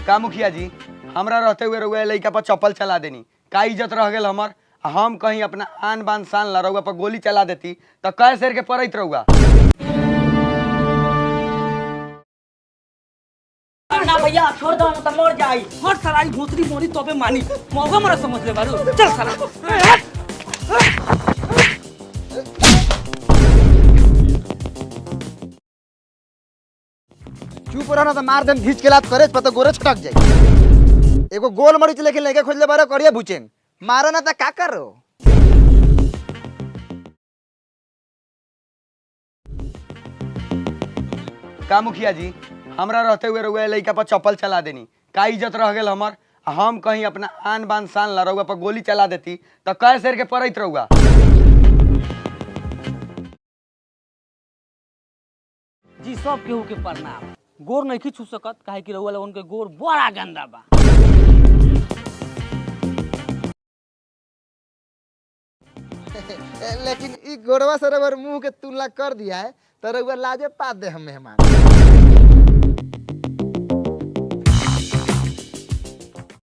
का मुखिया जी हमरा रहते हुए रउआ लइका पर चप्पल चला देनी का इज्जत रह गेल हमर। हम कहीं अपना आन बान शान ला रउआ पर गोली चला देती तो कै शेर के पड़त रउआ। ना भैया छोड़ दो तो मर जाई। हर सराई भोसरी मोरी तोबे मानी मौका मरा समझ ले बारू चल साला। चुप रहना तो मार देम घींच के लात करे पता गोरे छटक जाई। एगो गोल मरीच लेके लेके खोजले बारे करिया बुचेन मारो ना त का करो। का मुखिया जी हमरा रहते हुए रउआ लइका पर चप्पल चला देनी का इज्जत रह गेल हमर। हम कहीं अपना आन बान शान ला रउआ पर गोली चला देती तो कै शेर के पड़त रउआ। जी सब केहू के प्रणाम। गोर नहीं छू सकत काहे कि रउआ लोगन के गोर बड़ा गंदा बा। लेकिन ई गोरवा सरोवर मुंह के तुलना कर दिया है तो रउआ लाजे पात दे हम मेहमान।